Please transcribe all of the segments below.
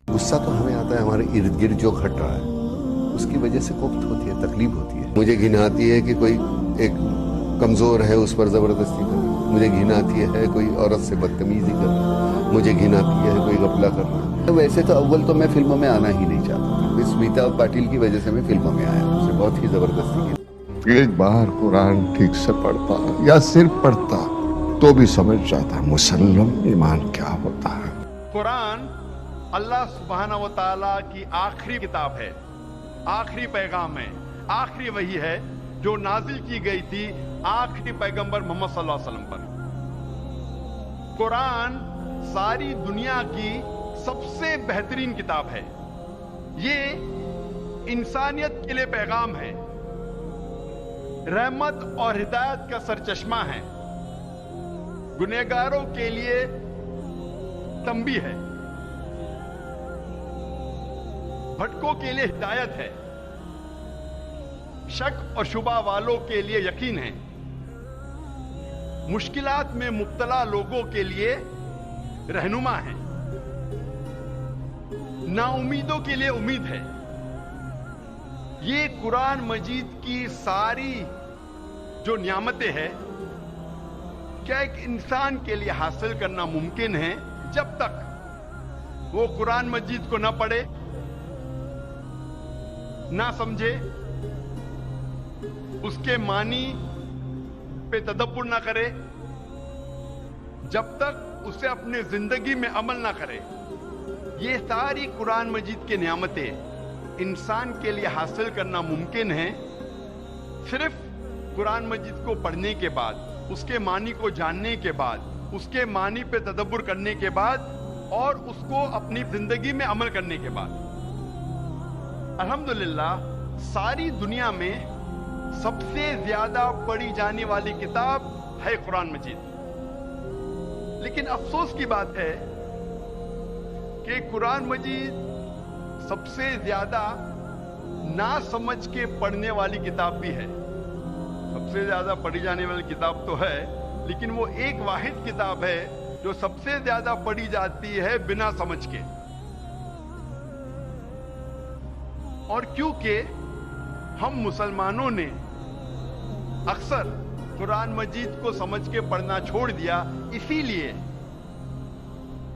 गुस्सा तो हमें आता है हमारे इर्द गिर्द जो घट रहा है उसकी वजह से कोफ्त होती है, तकलीफ होती है। मुझे घिन आती है कि कोई एक कमज़ोर है उस पर ज़बरदस्ती कर रहा है। मुझे घिन आती है कोई औरत से बदतमीज़ी कर रहा है। मुझे घिन आती है कोई गफला कर रहा है। वैसे तो अव्वल तो मैं फिल्मों में आना ही नहीं चाहता, इस स्मिता पाटिल की वजह से मैं फिल्मों में आया, उसे बहुत ही ज़बरदस्ती की। एक बार कुरान ठीक से पढ़ता या सिर्फ पढ़ता तो भी समझ जाता मुसल्लम ईमान क्या होता है। कुरान अल्लाह सुब्हानहू व तआला की आखिरी किताब है, आखिरी पैगाम है, आखिरी वही है जो नाजिल की गई थी आखिरी पैगंबर मोहम्मद सल्लल्लाहु अलैहि वसल्लम पर। कुरान सारी दुनिया की सबसे बेहतरीन किताब है। ये इंसानियत के लिए पैगाम है, रहमत और हिदायत का सरचश्मा है, गुनहगारों के लिए तंबीह है, भटकों के लिए हिदायत है, शक और शुबा वालों के लिए यकीन है, मुश्किलात में मुब्तला लोगों के लिए रहनुमा है, नाउमीदों के लिए उम्मीद है। ये कुरान मजीद की सारी जो नियामतें हैं क्या एक इंसान के लिए हासिल करना मुमकिन है जब तक वो कुरान मजीद को ना पढ़े, ना समझे, उसके मानी पे तदब्बुर ना करे, जब तक उसे अपने जिंदगी में अमल ना करे। ये सारी कुरान मजीद की नियामतें इंसान के लिए हासिल करना मुमकिन है सिर्फ कुरान मजीद को पढ़ने के बाद, उसके मानी को जानने के बाद, उसके मानी पे तदब्बुर करने के बाद और उसको अपनी जिंदगी में अमल करने के बाद। अल्हम्दुलिल्लाह सारी दुनिया में सबसे ज्यादा पढ़ी जाने वाली किताब है कुरान मजीद। लेकिन अफसोस की बात है कि कुरान मजीद सबसे ज्यादा ना समझ के पढ़ने वाली किताब भी है। सबसे ज्यादा पढ़ी जाने वाली किताब तो है, लेकिन वो एक वाहिद किताब है जो सबसे ज्यादा पढ़ी जाती है बिना समझ के। और क्योंकि हम मुसलमानों ने अक्सर कुरान मजीद को समझ के पढ़ना छोड़ दिया, इसीलिए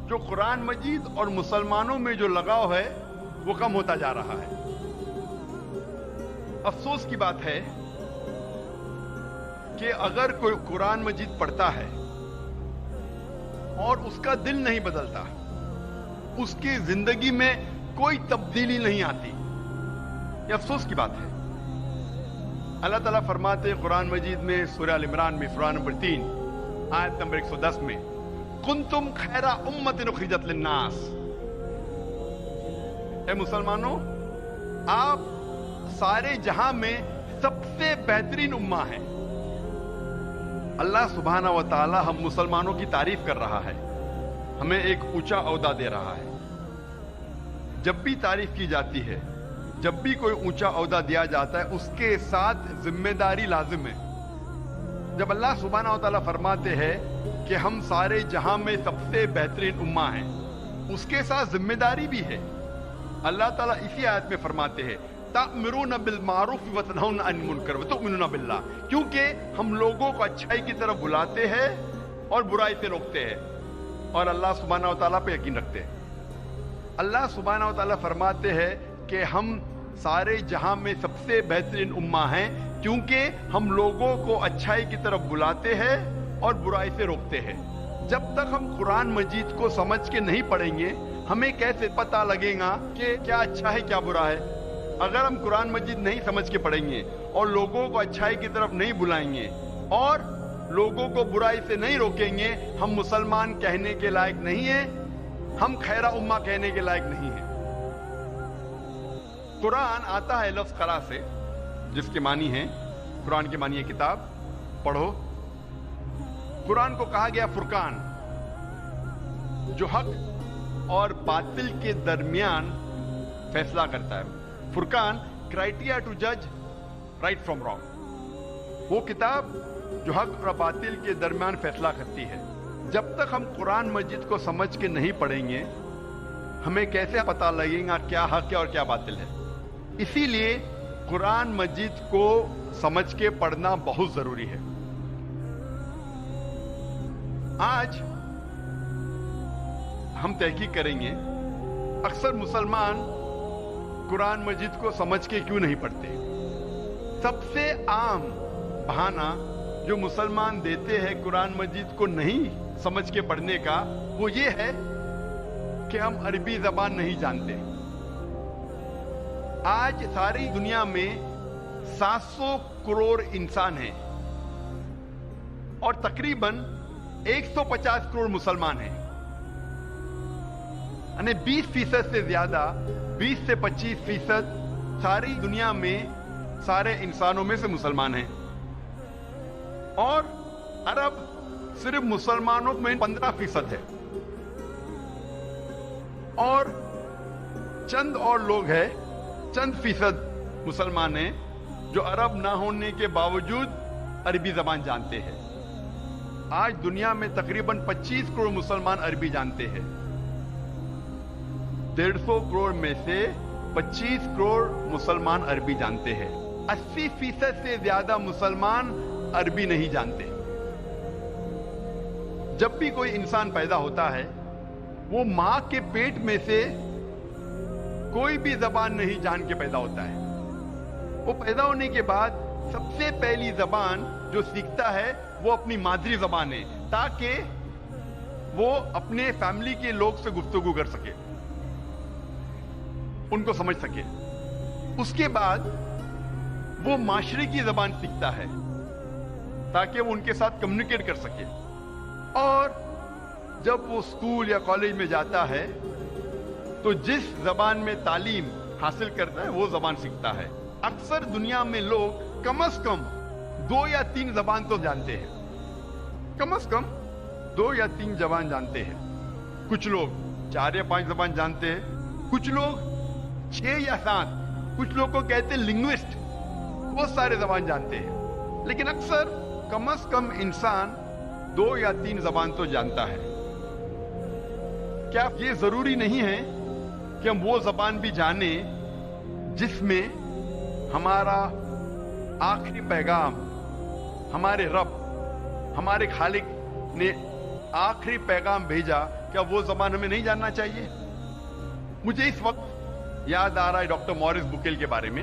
जो कुरान मजीद और मुसलमानों में जो लगाव है वो कम होता जा रहा है। अफसोस की बात है कि अगर कोई कुरान मजीद पढ़ता है और उसका दिल नहीं बदलता, उसकी जिंदगी में कोई तब्दीली नहीं आती, ये अफसोस की बात है। अल्लाह ताला फरमाते हैं कुरान मजीद में सूरह अल इमरान में सूरा नंबर 3 आयत नंबर 110 में, कुंतुम खैरा उम्मतिन उखरिजत लिन्नास। ए मुसलमानों, आप सारे जहां में सबसे बेहतरीन उम्मा है। अल्लाह सुब्हानहू व तआला हम मुसलमानों की तारीफ कर रहा है, हमें एक ऊंचा ओहदा दे रहा है। जब भी तारीफ की जाती है, जब भी कोई ऊंचा ओहदा दिया जाता है, उसके साथ जिम्मेदारी लाजिम है। जब अल्लाह सुब्हानहू व तआला फरमाते हैं कि हम सारे जहां में सबसे बेहतरीन उम्मा हैं, उसके साथ जिम्मेदारी भी है। अल्लाह ताला इसी आयत में फरमाते हैं, ता'मुरूना बिल मारूफ व तनहौना अनिल मुनकर व तु'मिनूना बिल्लाह, क्योंकि हम लोगों को अच्छाई की तरफ बुलाते हैं और बुराई से रोकते हैं और अल्लाह सुब्हानहू व तआला पे यकीन रखते हैं। अल्लाह सुब्हानहू व तआला फरमाते हैं कि हम सारे जहां में सबसे बेहतरीन उम्मा हैं क्योंकि हम लोगों को अच्छाई की तरफ बुलाते हैं और बुराई से रोकते हैं। जब तक हम कुरान मजीद को समझ के नहीं पढ़ेंगे, हमें कैसे पता लगेगा कि क्या अच्छा है क्या बुरा है। अगर हम कुरान मजीद नहीं समझ के पढ़ेंगे और लोगों को अच्छाई की तरफ नहीं बुलाएंगे और लोगों को बुराई से नहीं रोकेंगे, हम मुसलमान कहने के लायक नहीं है, हम खैरा उम्मा कहने के लायक नहीं है। कुरान आता है लफ्ज करा से, जिसके मानी है, कुरान के मानी है किताब, पढ़ो। कुरान को कहा गया फुरकान, जो हक और बातिल के दरमियान फैसला करता है। फुरकान, क्राइटेरिया टू जज राइट फ्रॉम रॉन्ग, वो किताब जो हक और बातिल के दरमियान फैसला करती है। जब तक हम कुरान मजीद को समझ के नहीं पढ़ेंगे, हमें कैसे पता लगेगा क्या हक है और क्या बातिल है। इसीलिए कुरान मजीद को समझ के पढ़ना बहुत जरूरी है। आज हम तहकीक करेंगे अक्सर मुसलमान कुरान मजीद को समझ के क्यों नहीं पढ़ते। सबसे आम बहाना जो मुसलमान देते हैं कुरान मजीद को नहीं समझ के पढ़ने का, वो ये है कि हम अरबी जबान नहीं जानते। आज सारी दुनिया में 700 करोड़ इंसान हैं और तकरीबन 150 करोड़ मुसलमान हैं। यानी 20% से ज्यादा, 20 से 25% सारी दुनिया में सारे इंसानों में से मुसलमान हैं। और अरब सिर्फ मुसलमानों में 15% है। और चंद और लोग हैं, चंद फीसद मुसलमान हैं जो अरब ना होने के बावजूद अरबी जबान जानते हैं। आज दुनिया में तकरीबन 25 करोड़ मुसलमान अरबी जानते हैं। 150 करोड़ में से 25 करोड़ मुसलमान अरबी जानते हैं। 80% से ज्यादा मुसलमान अरबी नहीं जानते। जब भी कोई इंसान पैदा होता है, वो मां के पेट में से कोई भी जबान नहीं जान के पैदा होता है। वो पैदा होने के बाद सबसे पहली जबान जो सीखता है वो अपनी मादरी जबान है, ताकि वो अपने फैमिली के लोग से गुफ्तगू कर सके, उनको समझ सके। उसके बाद वो माशरे की जबान सीखता है ताकि वो उनके साथ कम्युनिकेट कर सके। और जब वो स्कूल या कॉलेज में जाता है तो जिस जबान में तालीम हासिल करता है वो जबान सीखता है। अक्सर दुनिया में लोग कम से कम 2 या 3 जबान तो जानते हैं, कम से कम 2 या 3 जबान जानते हैं। कुछ लोग 4 या 5 जबान जानते हैं, कुछ लोग 6 या 7, कुछ लोग को कहते हैं लिंग्विस्ट, बहुत सारे जबान जानते हैं। लेकिन अक्सर कम से कम इंसान 2 या 3 जबान तो जानता है। क्या ये जरूरी नहीं है कि हम वो जबान भी जाने जिसमें हमारा आखिरी पैगाम, हमारे रब, हमारे खालिक ने आखिरी पैगाम भेजा, क्या वो जबान हमें नहीं जानना चाहिए? मुझे इस वक्त याद आ रहा है डॉक्टर मॉरिस बुकेल के बारे में,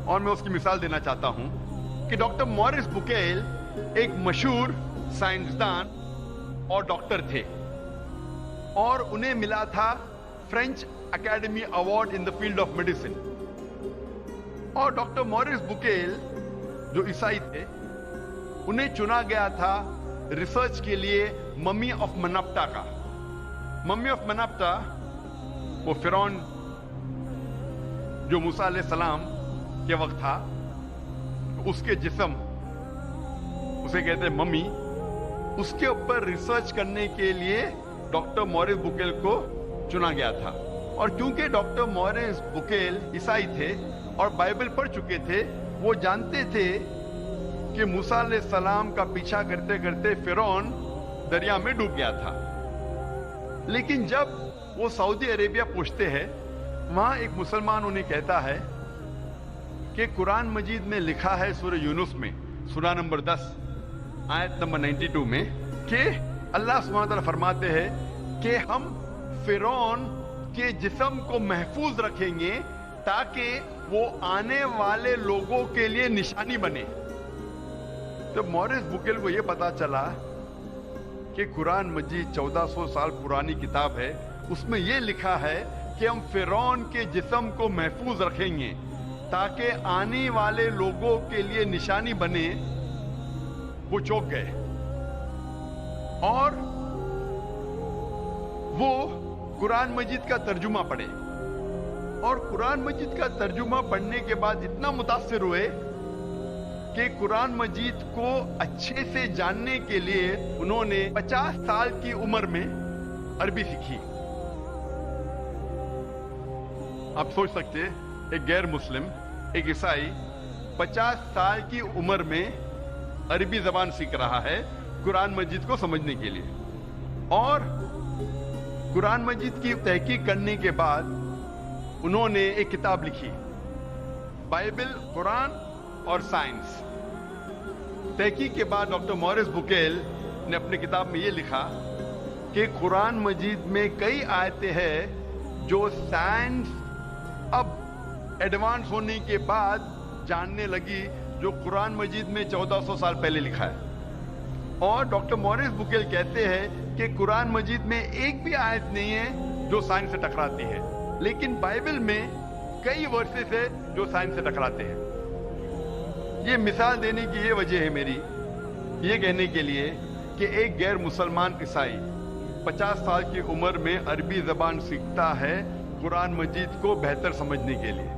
और मैं उसकी मिसाल देना चाहता हूं कि डॉक्टर मॉरिस बुकेल एक मशहूर साइंसदान और डॉक्टर थे और उन्हें मिला था French academy award in the field of medicine. और डॉक्टर मॉरिस बुकेल जो ईसाई थे, उन्हें चुना गया था रिसर्च के लिए मम्मी ऑफ मनप्टा का। मम्मी ऑफ मनप्टा वो फिरौन जो मूसा अलैहिस्सलाम के वक्त था, उसके जिस्म, उसे कहते हैं मम्मी, उसके ऊपर रिसर्च करने के लिए डॉक्टर मॉरिस बुकेल को चुना गया था। और क्योंकि डॉक्टर मॉरिस बुकेल ईसाई थे और बाइबल पढ़ चुके थे, वो जानते थे कि मूसा अलैहिस्सलाम का पीछा करते करते फिरौन दरिया में डूब गया था। लेकिन जब वो सऊदी अरेबिया पहुंचते हैं, वहां एक मुसलमान उन्हें कहता है कि कुरान मजीद में लिखा है सूरह यूनुस में, सूरह नंबर 10 आयत नंबर 92 में, कि अल्लाह सुब्हानहू व तआला फरमाते हैं कि हम फिरौन के जिस्म को महफूज रखेंगे ताकि वो आने वाले लोगों के लिए निशानी बने। तो मॉरिस बुकेल को यह पता चला कि कुरान मजीद 1400 साल पुरानी किताब है, उसमें यह लिखा है कि हम फिरौन के जिस्म को महफूज रखेंगे ताकि आने वाले लोगों के लिए निशानी बने। वो चौंक गए और वो कुरान मजीद का तर्जुमा पढ़े, और कुरान मजीद का तर्जुमा पढ़ने के बाद इतना मुतासिर हुए कि कुरान मजीद को अच्छे से जानने के लिए उन्होंने 50 साल की उम्र में अरबी सीखी। आप सोच सकते हैं, एक गैर मुस्लिम, एक ईसाई 50 साल की उम्र में अरबी जबान सीख रहा है कुरान मजीद को समझने के लिए। और कुरान मजीद की तहकीक करने के बाद उन्होंने एक किताब लिखी, बाइबल, कुरान और साइंस। तहकीक के बाद डॉक्टर मॉरिस बुकेल ने अपनी किताब में ये लिखा कि कुरान मजीद में कई आयतें हैं जो साइंस अब एडवांस होने के बाद जानने लगी, जो कुरान मजीद में 1400 साल पहले लिखा है। और डॉक्टर मॉरिस बुकेल कहते हैं कि कुरान मजीद में एक भी आयत नहीं है जो साइंस से टकराती है, लेकिन बाइबल में कई वर्सेस है जो साइंस से टकराते हैं। ये मिसाल देने की ये वजह है मेरी, ये कहने के लिए कि एक गैर मुसलमान ईसाई 50 साल की उम्र में अरबी जबान सीखता है कुरान मजीद को बेहतर समझने के लिए।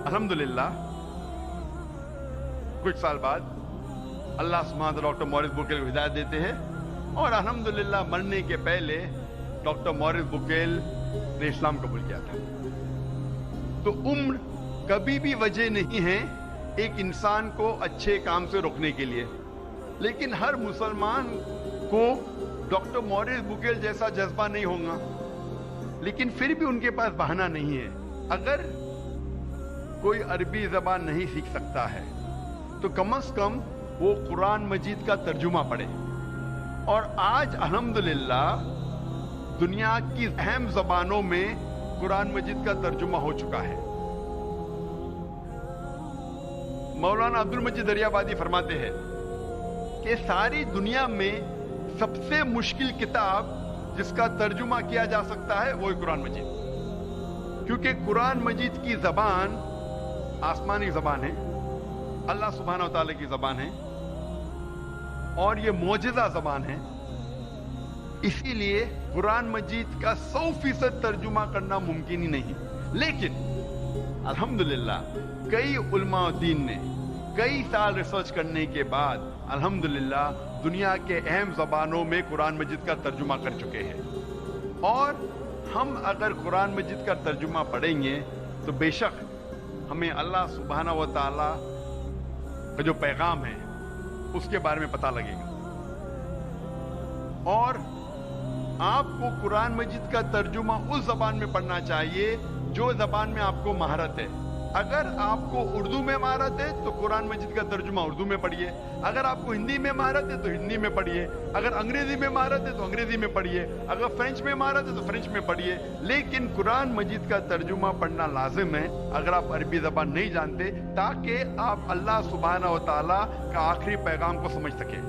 अल्हम्दुलिल्लाह कुछ साल बाद अल्लाह सुब्हान तआला डॉक्टर मॉरिस बुकेल को हिदायत देते हैं, और अल्हम्दुलिल्लाह मरने के पहले डॉक्टर मॉरिस बुकेल ने इस्लाम कबूल किया था। तो उम्र कभी भी वजह नहीं है एक इंसान को अच्छे काम से रोकने के लिए, लेकिन हर मुसलमान को डॉक्टर मॉरिस बुकेल जैसा जज्बा नहीं होगा, लेकिन फिर भी उनके पास बहाना नहीं है। अगर कोई अरबी जबान नहीं सीख सकता है तो कम से कम वो कुरान मजीद का तर्जुमा पढ़े। और आज अल्हम्दुलिल्लाह दुनिया की अहम जबानों में कुरान मजीद का तर्जुमा हो चुका है। मौलाना अब्दुल मजीद दरियाबादी फरमाते हैं कि सारी दुनिया में सबसे मुश्किल किताब जिसका तर्जुमा किया जा सकता है वो है कुरान मजीद, क्योंकि कुरान मजीद की जबान आसमानी जबान है, अल्लाह सुब्हानहू व तआला की जबान है, और ये मौजिज़ा जबान है। इसीलिए कुरान मजीद का 100% तर्जुमा करना मुमकिन ही नहीं। लेकिन अल्हम्दुलिल्लाह कई उलमा दीन ने कई साल रिसर्च करने के बाद अल्हम्दुलिल्लाह दुनिया के अहम जबानों में कुरान मजीद का तर्जुमा कर चुके हैं। और हम अगर कुरान मजीद का तर्जुमा पढ़ेंगे तो बेशक हमें अल्लाह सुब्हानहू व तआला का जो पैगाम है उसके बारे में पता लगेगा। और आपको कुरान मजीद का तर्जुमा उस जबान में पढ़ना चाहिए जो जबान में आपको महारत है। अगर आपको उर्दू में महारत है तो कुरान मजीद का तर्जुमा उर्दू में पढ़िए, अगर आपको हिंदी में महारत है तो हिंदी में पढ़िए, अगर अंग्रेजी में महारत है तो अंग्रेजी में पढ़िए, अगर फ्रेंच में महारत है तो फ्रेंच में पढ़िए। लेकिन कुरान मजीद का तर्जुमा पढ़ना लाजिम है अगर आप अरबी जबान नहीं जानते, ताकि आप अल्लाह सुब्हानहू व तआला का आखिरी पैगाम को समझ सके।